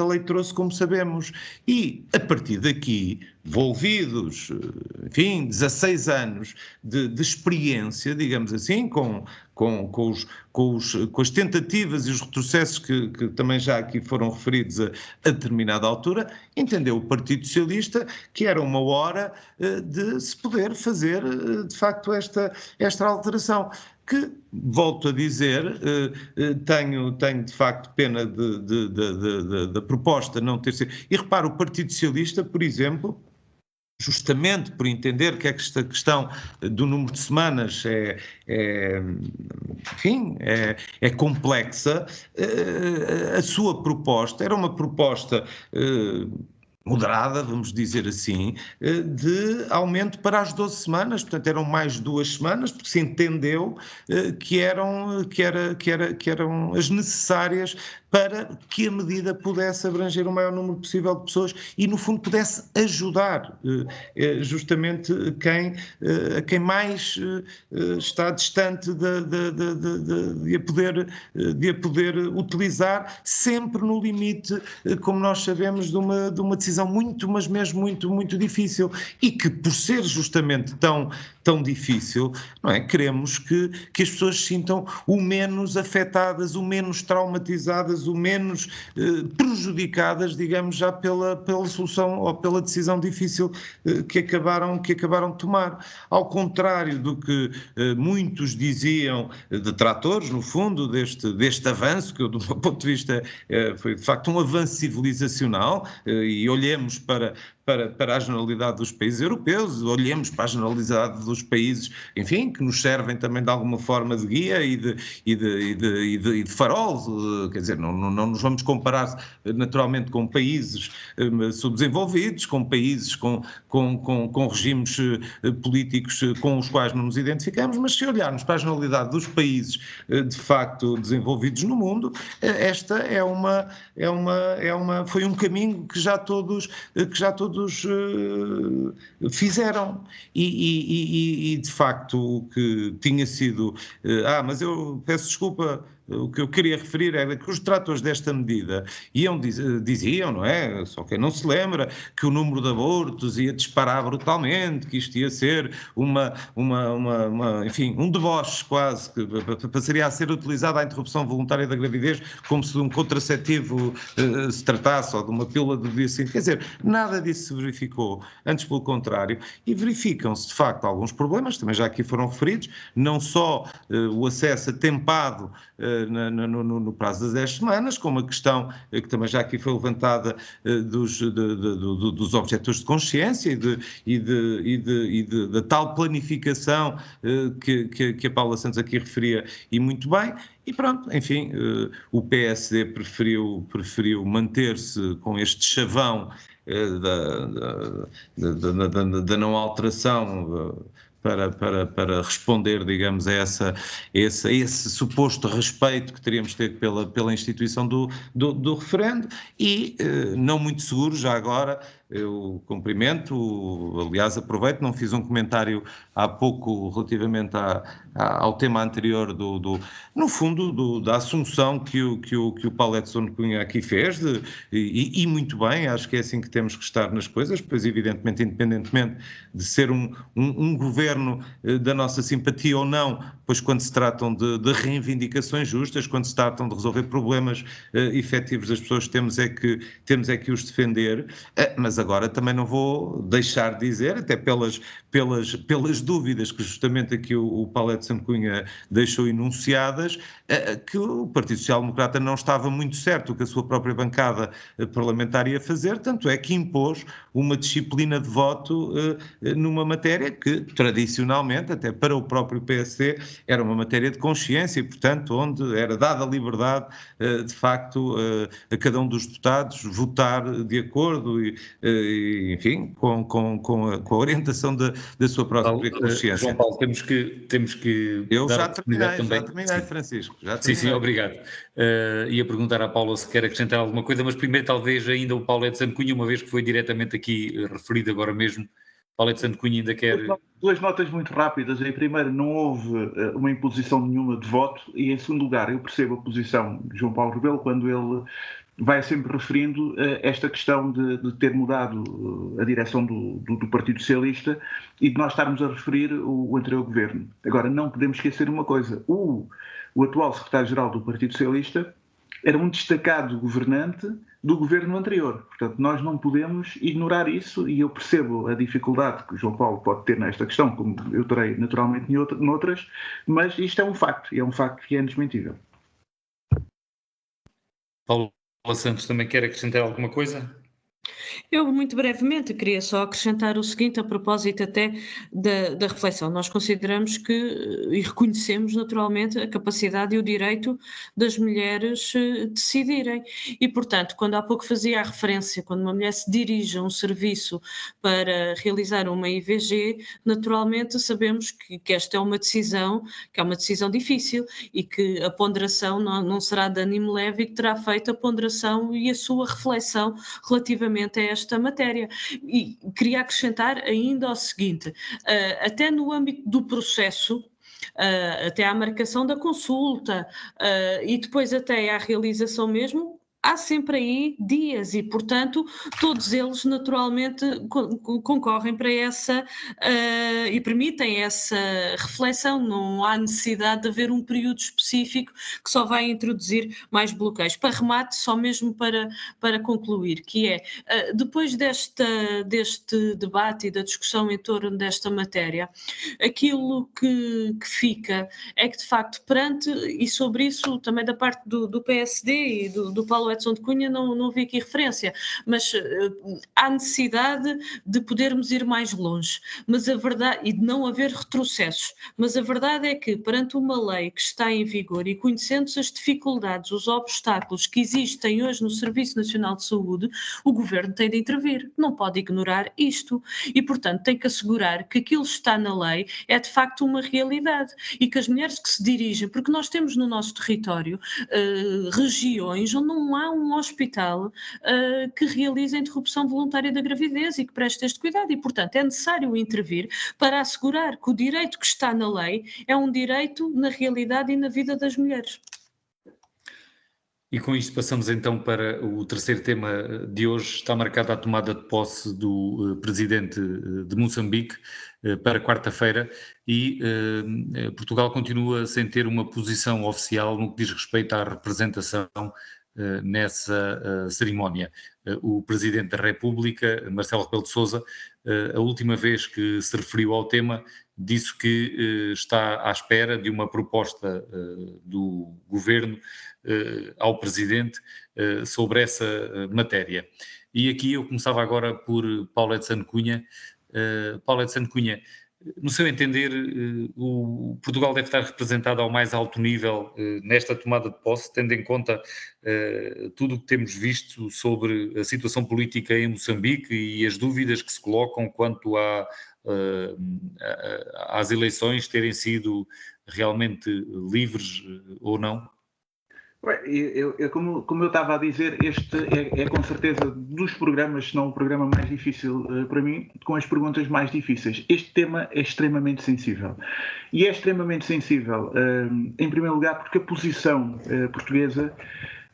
lei trouxe, como sabemos. E a partir daqui, envolvidos, enfim, 16 anos de experiência, digamos assim, com as tentativas e os retrocessos que também já aqui foram referidos a determinada altura, entendeu o Partido Socialista que era uma hora de se poder fazer, de facto, esta alteração. Que, volto a dizer, tenho de facto pena da proposta não ter sido... E repara, o Partido Socialista, por exemplo, justamente por entender que esta questão do número de semanas é complexa, a sua proposta era uma proposta moderada, vamos dizer assim, de aumento para as 12 semanas, portanto eram mais 2 semanas, porque se entendeu que eram as necessárias para que a medida pudesse abranger o maior número possível de pessoas e, no fundo, pudesse ajudar justamente a quem mais está distante de a poder utilizar, sempre no limite, como nós sabemos, de uma decisão muito, mas mesmo muito, muito difícil, e que, por ser justamente tão difícil, não é? Queremos que as pessoas se sintam o menos afetadas, o menos traumatizadas, o menos prejudicadas, digamos, já pela solução ou pela decisão difícil que acabaram de tomar. Ao contrário do que muitos diziam, detratores, no fundo, deste avanço, que do meu ponto de vista foi de facto um avanço civilizacional, e olhemos para a generalidade dos países europeus, olhemos para a generalidade dos países, enfim, que nos servem também de alguma forma de guia e de farol, quer dizer, não nos vamos comparar naturalmente com países subdesenvolvidos, com países com regimes políticos com os quais não nos identificamos, mas se olharmos para a generalidade dos países de facto desenvolvidos no mundo, esta foi um caminho que já todos fizeram, e de facto o que tinha sido, mas eu peço desculpa, o que eu queria referir era que os detratores desta medida diziam, não é? Só quem não se lembra, que o número de abortos ia disparar brutalmente, que isto ia ser enfim, um deboche quase, que passaria a ser utilizado à interrupção voluntária da gravidez como se de um contraceptivo se tratasse, ou de uma pílula de dia seguinte. Quer dizer, nada disso se verificou, antes pelo contrário, e verificam-se de facto alguns problemas, também já aqui foram referidos, não só o acesso atempado no prazo das 10 semanas, como a questão que também já aqui foi levantada dos objetores de consciência e da tal planificação que a Paula Santos aqui referia, e muito bem. E pronto, enfim, o PSD preferiu manter-se com este chavão da não alteração para responder, digamos, a esse suposto respeito que teríamos de ter pela instituição do referendo, e não muito seguro, já agora. Eu cumprimento, aliás, aproveito, não fiz um comentário há pouco relativamente ao tema anterior no fundo, da assunção que o Paulo Edson Cunha aqui fez, e muito bem, acho que é assim que temos que estar nas coisas, pois evidentemente, independentemente de ser um governo da nossa simpatia ou não, pois quando se tratam de reivindicações justas, quando se tratam de resolver problemas efetivos das pessoas, temos é que os defender, mas agora também não vou deixar de dizer, até pelas dúvidas que justamente aqui o Paulo Edson Cunha deixou enunciadas, que o Partido Social Democrata não estava muito certo o que a sua própria bancada parlamentar ia fazer, tanto é que impôs uma disciplina de voto numa matéria que, tradicionalmente, até para o próprio PSD, era uma matéria de consciência e, portanto, onde era dada a liberdade, de facto, a cada um dos deputados votar de acordo enfim, com a orientação da sua própria consciência. João Paulo, temos que eu dar já a oportunidade também. Já terminei, Francisco. Sim, obrigado. Ia perguntar à Paula se quer acrescentar alguma coisa, mas primeiro talvez ainda o Paulo Edson Cunha, uma vez que foi diretamente aqui referido agora mesmo, Paulo Edson Cunha ainda quer... Duas notas muito rápidas. Em primeiro, não houve uma imposição nenhuma de voto, e em segundo lugar, eu percebo a posição de João Paulo Rebelo quando ele vai sempre referindo esta questão de ter mudado a direção do Partido Socialista e de nós estarmos a referir o anterior governo. Agora, não podemos esquecer uma coisa. O atual secretário-geral do Partido Socialista era um destacado governante do governo anterior. Portanto, nós não podemos ignorar isso, e eu percebo a dificuldade que o João Paulo pode ter nesta questão, como eu terei naturalmente noutras, mas isto é um facto, e é um facto que é desmentível. Paulo Santos também quer acrescentar alguma coisa? Eu, muito brevemente, queria só acrescentar o seguinte, a propósito até da reflexão. Nós consideramos que e reconhecemos naturalmente a capacidade e o direito das mulheres decidirem. E, portanto, quando há pouco fazia a referência, quando uma mulher se dirige a um serviço para realizar uma IVG, naturalmente sabemos que esta é uma decisão, que é uma decisão difícil e que a ponderação não será de ânimo leve e que terá feito a ponderação e a sua reflexão relativamente a esta matéria. E queria acrescentar ainda o seguinte: até no âmbito do processo, até à marcação da consulta, e depois até à realização mesmo. Há sempre aí dias e, portanto, todos eles naturalmente concorrem para essa e permitem essa reflexão. Não há necessidade de haver um período específico que só vai introduzir mais bloqueios. Para remate, só mesmo para concluir, que é, depois deste debate e da discussão em torno desta matéria, aquilo que fica é que, de facto, perante, e sobre isso também da parte do PSD e do Paulo Edson de Cunha não vi aqui referência, mas há necessidade de podermos ir mais longe, mas a verdade, e de não haver retrocessos, mas a verdade é que perante uma lei que está em vigor e conhecendo-se as dificuldades, os obstáculos que existem hoje no Serviço Nacional de Saúde, o Governo tem de intervir, não pode ignorar isto e, portanto, tem que assegurar que aquilo que está na lei é de facto uma realidade e que as mulheres que se dirigem, porque nós temos no nosso território regiões onde não há um hospital que realize a interrupção voluntária da gravidez e que preste este cuidado e, portanto, é necessário intervir para assegurar que o direito que está na lei é um direito na realidade e na vida das mulheres. E com isto passamos então para o terceiro tema de hoje. Está marcada a tomada de posse do presidente de Moçambique para quarta-feira e Portugal continua sem ter uma posição oficial no que diz respeito à representação nessa cerimónia. O Presidente da República, Marcelo Rebelo de Sousa, a última vez que se referiu ao tema, disse que está à espera de uma proposta do Governo ao Presidente sobre essa matéria. E aqui eu começava agora por Paulo Edson Cunha. Paulo Edson Cunha, no seu entender, o Portugal deve estar representado ao mais alto nível nesta tomada de posse, tendo em conta tudo o que temos visto sobre a situação política em Moçambique e as dúvidas que se colocam quanto às eleições terem sido realmente livres ou não? Como eu estava a dizer, este é com certeza dos programas, se não o programa mais difícil para mim, com as perguntas mais difíceis. Este tema é extremamente sensível. E é extremamente sensível, em primeiro lugar, porque a posição portuguesa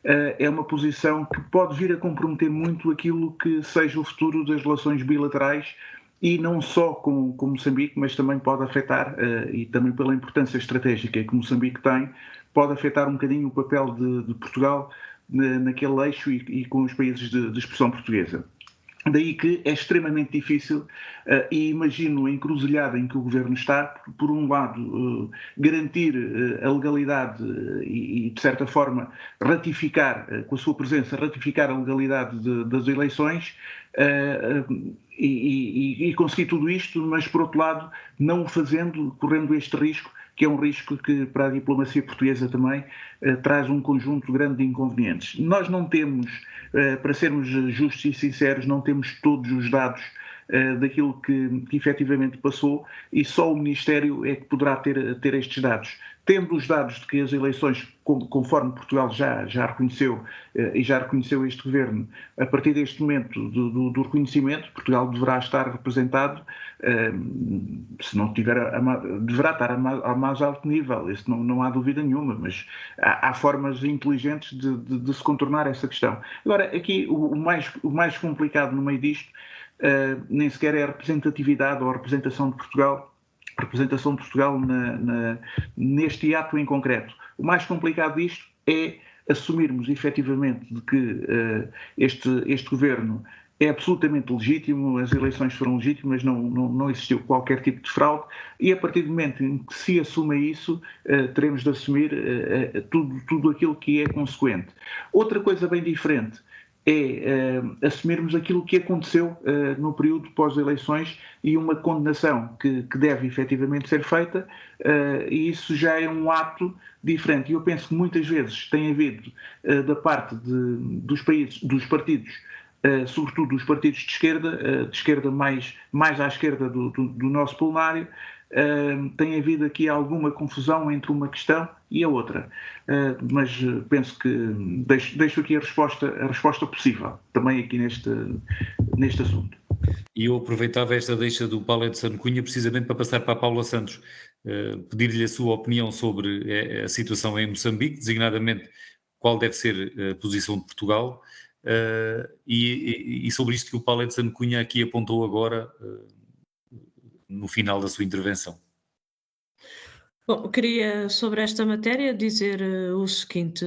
é uma posição que pode vir a comprometer muito aquilo que seja o futuro das relações bilaterais e não só com Moçambique, mas também pode afetar, e também pela importância estratégica que Moçambique tem, pode afetar um bocadinho o papel de Portugal naquele eixo e com os países de expressão portuguesa. Daí que é extremamente difícil e imagino a encruzilhada em que o Governo está, por um lado, garantir a legalidade e, de certa forma, ratificar, com a sua presença, ratificar a legalidade das eleições e conseguir tudo isto, mas, por outro lado, não o fazendo, correndo este risco, que é um risco que para a diplomacia portuguesa também traz um conjunto grande de inconvenientes. Nós não temos, para sermos justos e sinceros, não temos todos os dados daquilo que efetivamente passou e só o Ministério é que poderá ter estes dados. Tendo os dados de que as eleições, conforme Portugal já reconheceu e já reconheceu este Governo, a partir deste momento do reconhecimento, Portugal deverá estar representado, se não tiver, deverá estar ao mais alto nível, isso não há dúvida nenhuma, mas há formas inteligentes de se contornar essa questão. Agora, aqui o mais complicado no meio disto nem sequer é a representatividade ou a representação de Portugal neste ato em concreto. O mais complicado disto é assumirmos efetivamente de que este Governo é absolutamente legítimo, as eleições foram legítimas, não existiu qualquer tipo de fraude e a partir do momento em que se assume isso, teremos de assumir tudo aquilo que é consequente. Outra coisa bem diferente é assumirmos aquilo que aconteceu no período pós-eleições e uma condenação que deve efetivamente ser feita, e isso já é um ato diferente. E eu penso que muitas vezes tem havido, da parte dos partidos, sobretudo dos partidos de esquerda mais à esquerda do nosso plenário, tem havido aqui alguma confusão entre uma questão e a outra, mas penso que deixo aqui a resposta possível também aqui neste assunto. E eu aproveitava esta deixa do Paulo Edson Cunha precisamente para passar para a Paula Santos, pedir-lhe a sua opinião sobre a situação em Moçambique, designadamente qual deve ser a posição de Portugal, e sobre isto que o Paulo Edson Cunha aqui apontou agora, no final da sua intervenção. Bom, queria sobre esta matéria dizer o seguinte: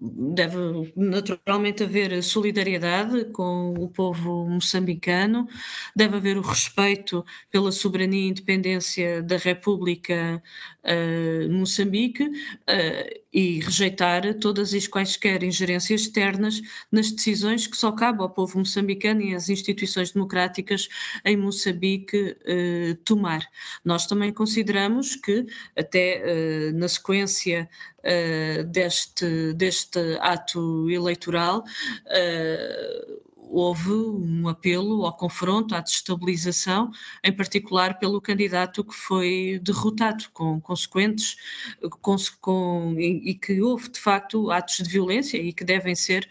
deve naturalmente haver solidariedade com o povo moçambicano, deve haver o respeito pela soberania e independência da República de Moçambique, e rejeitar todas as quaisquer ingerências externas nas decisões que só cabe ao povo moçambicano e às instituições democráticas em Moçambique tomar. Nós também consideramos que até na sequência deste ato eleitoral, houve um apelo ao confronto, à desestabilização, em particular pelo candidato que foi derrotado, com consequentes, e que houve de facto atos de violência e que devem ser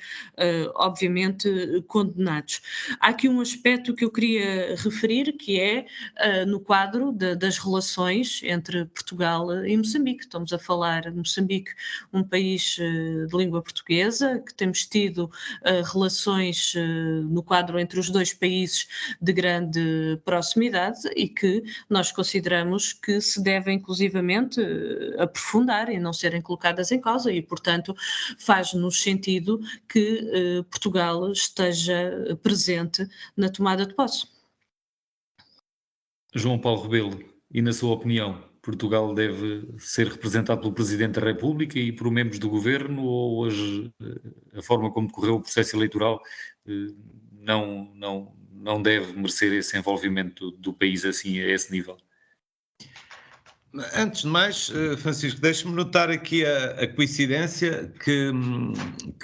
obviamente condenados. Há aqui um aspecto que eu queria referir, que é no quadro das relações entre Portugal e Moçambique. Estamos a falar de Moçambique, um país de língua portuguesa, que temos tido relações no quadro entre os dois países de grande proximidade e que nós consideramos que se devem inclusivamente aprofundar e não serem colocadas em causa, e portanto faz-nos sentido que Portugal esteja presente na tomada de posse. João Paulo Rebelo, e na sua opinião, Portugal deve ser representado pelo Presidente da República e por membros do Governo, ou hoje a forma como decorreu o processo eleitoral não deve merecer esse envolvimento do país assim, a esse nível? Antes de mais, Francisco, deixe-me notar aqui a coincidência que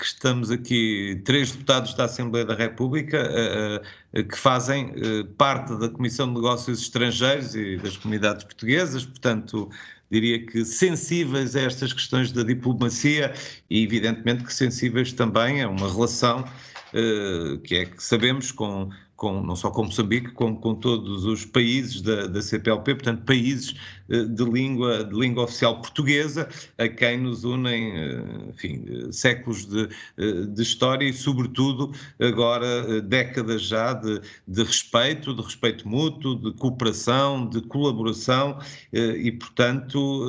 estamos aqui 3 deputados da Assembleia da República que fazem parte da Comissão de Negócios Estrangeiros e das comunidades portuguesas, portanto, diria que sensíveis a estas questões da diplomacia e evidentemente que sensíveis também a uma relação que sabemos não só com Moçambique, com todos os países da CPLP, portanto países de língua oficial portuguesa, a quem nos unem, enfim, séculos de história e sobretudo agora décadas já de respeito mútuo, de cooperação, de colaboração, e portanto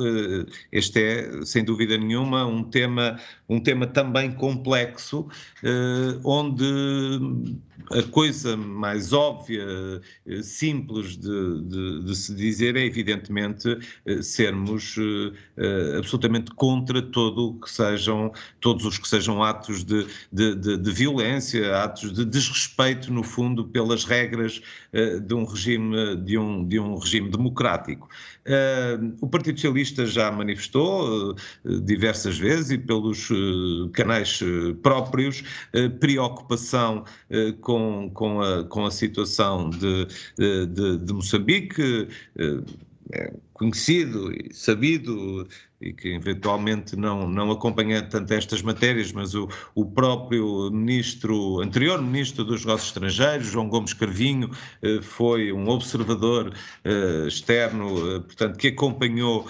este é sem dúvida nenhuma um tema também complexo, onde a coisa mais óbvia, simples de se dizer é evidentemente sermos absolutamente contra todos os que sejam atos de violência, atos de desrespeito no fundo pelas regras de um regime democrático. O Partido Socialista já manifestou diversas vezes e pelos canais próprios preocupação com a situação de Moçambique, conhecido e sabido, e que eventualmente não acompanha tanto estas matérias, mas o próprio anterior Ministro dos Negócios Estrangeiros, João Gomes Carvinho, foi um observador externo, portanto, que acompanhou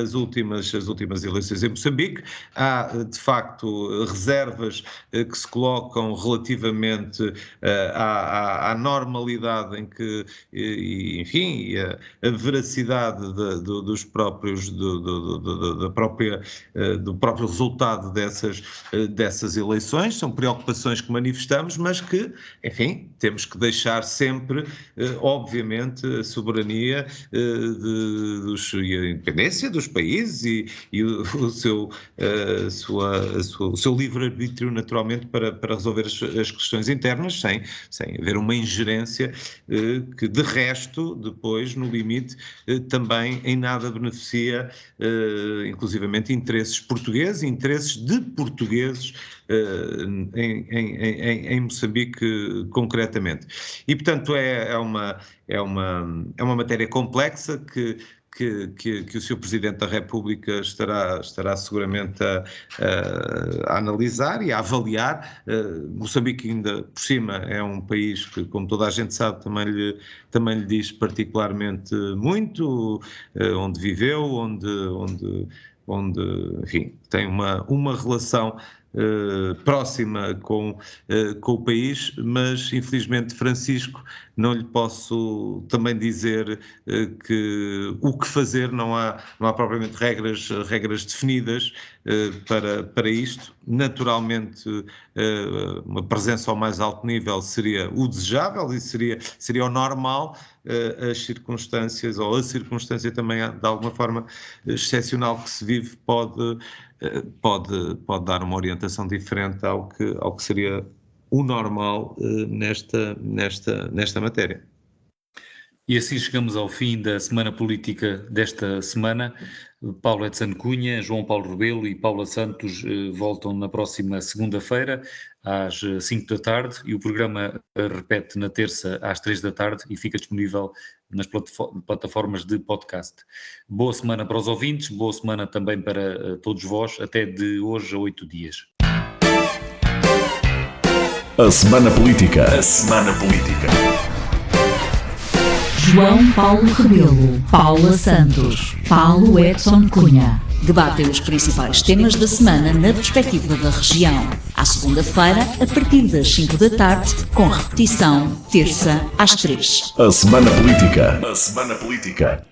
as últimas eleições em Moçambique. Há, de facto, reservas que se colocam relativamente à normalidade em que, enfim, a veracidade dos próprios do próprio resultado dessas eleições. São preocupações que manifestamos, mas que, enfim, temos que deixar sempre, obviamente, a soberania e a independência dos países e o seu livre-arbítrio, naturalmente, para resolver as questões internas, sem haver uma ingerência que, de resto, depois, no limite, também em nada beneficia, inclusivamente, interesses portugueses, interesses de portugueses em Moçambique, concretamente. E, portanto, é uma matéria complexa que o Sr. Presidente da República estará seguramente a analisar e a avaliar. Moçambique, ainda por cima, é um país que, como toda a gente sabe, também lhe diz particularmente muito, onde viveu, onde enfim, tem uma relação próxima com o país, mas infelizmente, Francisco, não lhe posso também dizer o que fazer. Não há propriamente regras definidas para isto. Naturalmente, uma presença ao mais alto nível seria o desejável e seria o normal. As circunstâncias, ou a circunstância também de alguma forma excepcional que se vive, pode dar uma orientação diferente ao que seria o normal nesta matéria. E assim chegamos ao fim da Semana Política desta semana. Paulo Edson Cunha, João Paulo Rebelo e Paula Santos voltam na próxima segunda-feira às 5 da tarde e o programa repete na terça às 3 da tarde e fica disponível nas plataformas de podcast. Boa semana para os ouvintes, boa semana também para todos vós, até de hoje a 8 dias. A Semana Política. A Semana Política. João Paulo Rebelo, Paula Santos, Paulo Edson Cunha. Debatem os principais temas da semana na perspectiva da região. À segunda-feira, a partir das 5 da tarde, com repetição, terça às 3. A Semana Política. A Semana Política.